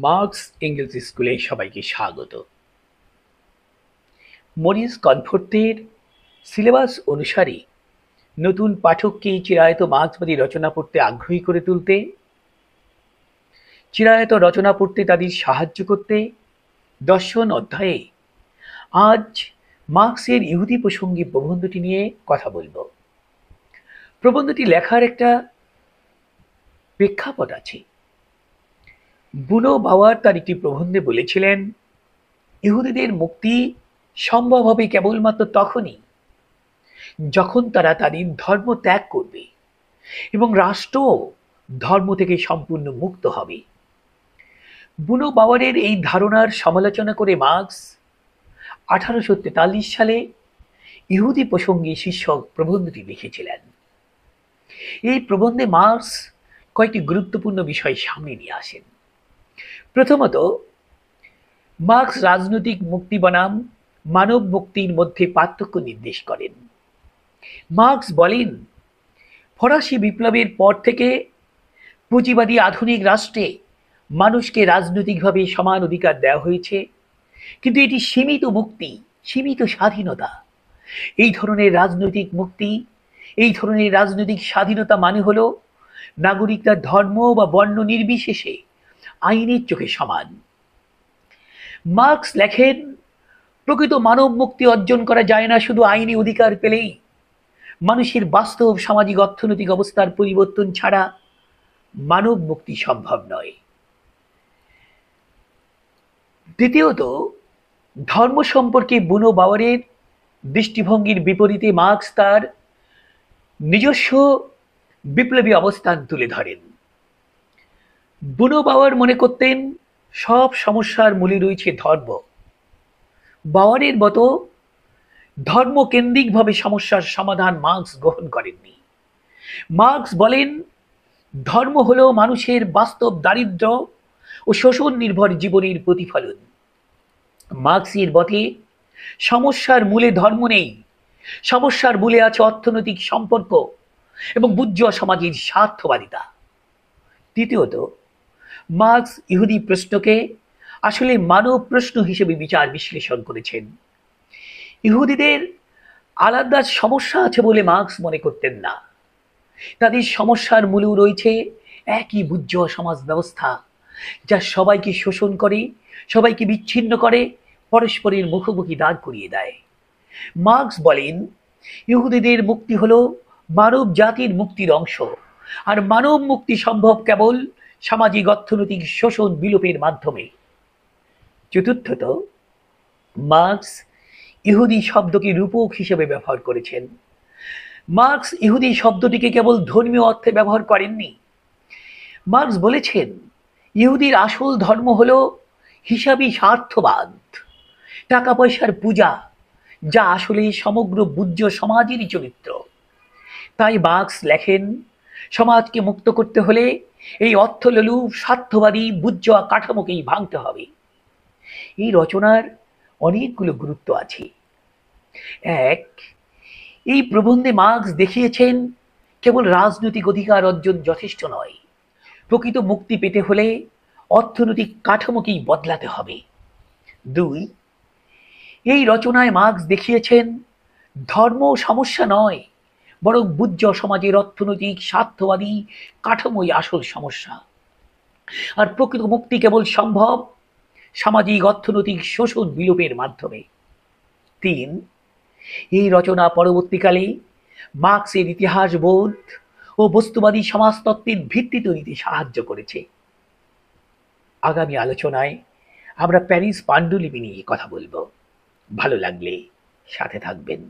Marks ইংরেজি স্কুলে সবাইকে স্বাগত। মরিস কনফোর্টের সিলেবাস অনুসারে নতুন পাঠককে চিরায়ত মার্ক্সবাদী রচনা পড়তে আগ্রহী করে তুলতে, চিরায়ত রচনা পড়তে তাদের সাহায্য করতে দর্শন অধ্যায়ে আজ মার্ক্সের ইহুদি প্রসঙ্গী প্রবন্ধটি নিয়ে কথা বলব। প্রবন্ধটি লেখার একটা প্রেক্ষাপট আছে। বুনো বাওয়ার তার একটি প্রবন্ধে বলেছিলেন, ইহুদিদের মুক্তি সম্ভব হবে কেবলমাত্র তখনই যখন তারা তাদের ধর্ম ত্যাগ করবে এবং রাষ্ট্র ধর্ম থেকে সম্পূর্ণ মুক্ত হবে। বুনো বাওয়ারের এই ধারণার সমালোচনা করে মার্কস 1843 সালে ইহুদি প্রসঙ্গী শীর্ষক প্রবন্ধটি লিখেছিলেন। এই প্রবন্ধে মার্কস কয়েকটি গুরুত্বপূর্ণ বিষয় সামনে নিয়ে আসেন। প্রথমত, মার্কস রাজনৈতিক মুক্তি বনাম মানব মুক্তির মধ্যে পার্থক্য নির্দেশ করেন। মার্কস বলেন, ফরাসি বিপ্লবের পর থেকে পুঁজিবাদী আধুনিক রাষ্ট্রে মানুষকে রাজনৈতিকভাবে সমান অধিকার দেওয়া হয়েছে, কিন্তু এটি সীমিত মুক্তি, সীমিত স্বাধীনতা। এই ধরনের রাজনৈতিক মুক্তি, এই ধরনের রাজনৈতিক স্বাধীনতা মানে হলো নাগরিকরা ধর্ম বা বর্ণ নির্বিশেষে আইনের চোখে সমান। মার্কস লেখেন, প্রকৃত মানব মুক্তি অর্জন করা যায় না শুধু আইনি অধিকার পেলেই। মানুষের বাস্তব সামাজিক অর্থনৈতিক অবস্থার পরিবর্তন ছাড়া মানব মুক্তি সম্ভব নয়। দ্বিতীয়ত, ধর্ম সম্পর্কে বুনো বাওয়ারের দৃষ্টিভঙ্গির বিপরীতে মার্কস তার নিজস্ব বিপ্লবী অবস্থান তুলে ধরেন। বুনো বাওয়ার মনে করতেন সব সমস্যার মূলে রয়েছে ধর্ম। বাওয়ারের মতো ধর্মকেন্দ্রিকভাবে সমস্যার সমাধান মার্কস গ্রহণ করেননি। মার্কস বলেন, ধর্ম হলো মানুষের বাস্তব দারিদ্র্য ও শোষণ নির্ভর জীবনের প্রতিফলন। মার্কসের মতে সমস্যার মূলে ধর্ম নেই, সমস্যার মূলে আছে অর্থনৈতিক সম্পর্ক এবং বুর্জোয়া সমাজের স্বার্থবাদিতা। তৃতীয়ত, মার্কস ইহুদি প্রশ্নকে আসলে মানব প্রশ্ন হিসেবে বিচার বিশ্লেষণ করেছেন। ইহুদিদের আলাদা সমস্যা আছে বলে মার্কস মনে করতেন না। তাদের সমস্যার মূলেও রয়েছে একই বুর্জোয়া সমাজ ব্যবস্থা, যা সবাইকে শোষণ করে, সবাইকে বিচ্ছিন্ন করে, পরস্পরের মুখোমুখি দাঁড় করিয়ে দেয়। মার্কস বলেন, ইহুদিদের মুক্তি হলো মানব জাতির মুক্তির অংশ, আর মানব মুক্তি সম্ভব কেবল সামাজিক অর্থনৈতিক শোষণ বিলোপের মাধ্যমে। চতুর্থত, মার্কস ইহুদি শব্দকে রূপক হিসেবে ব্যবহার করেছেন। মার্কস ইহুদি শব্দটিকে কেবল ধর্মীয় অর্থে ব্যবহার করেননি। মার্কস বলেছেন, ইহুদির আসল ধর্ম হলো হিসাবী স্বার্থবাদ, টাকা পয়সার পূজা, যা আসলে সমগ্র বুর্জোয়া সমাজেরই চরিত্র। তাই মার্কস লেখেন, সমাজকে মুক্ত করতে হলে এই অর্থলোলুপ স্বার্থবাদী বুর্জোয়া কাঠামোকেই ভাঙতে হবে। এই রচনার অনেকগুলো গুরুত্ব আছে। এক, এই প্রবন্ধে মার্কস দেখিয়েছেন কেবল রাজনৈতিক অধিকার অর্জন যথেষ্ট নয়, প্রকৃত মুক্তি পেতে হলে অর্থনৈতিক কাঠামোকেই বদলাতে হবে। দুই, এই রচনায় মার্কস দেখিয়েছেন ধর্ম সমস্যা নয়, বরং বুর্জোয়া সমাজের অর্থনৈতিক স্বার্থবাদী কাঠামোই আসল সমস্যা, আর প্রকৃত মুক্তি কেবল সম্ভব সামাজিক অর্থনৈতিক শোষণ বিলোপের মাধ্যমে। তিন, এই রচনা পরবর্তীকালে মার্কসের ইতিহাস বোধ ও বস্তুবাদী সমাজতত্ত্বের ভিত্তি তৈরিতে সাহায্য করেছে। আগামী আলোচনায় আমরা প্যারিস পাণ্ডুলিপি নিয়ে কথা বলবো। ভালো লাগলে সাথে থাকবেন।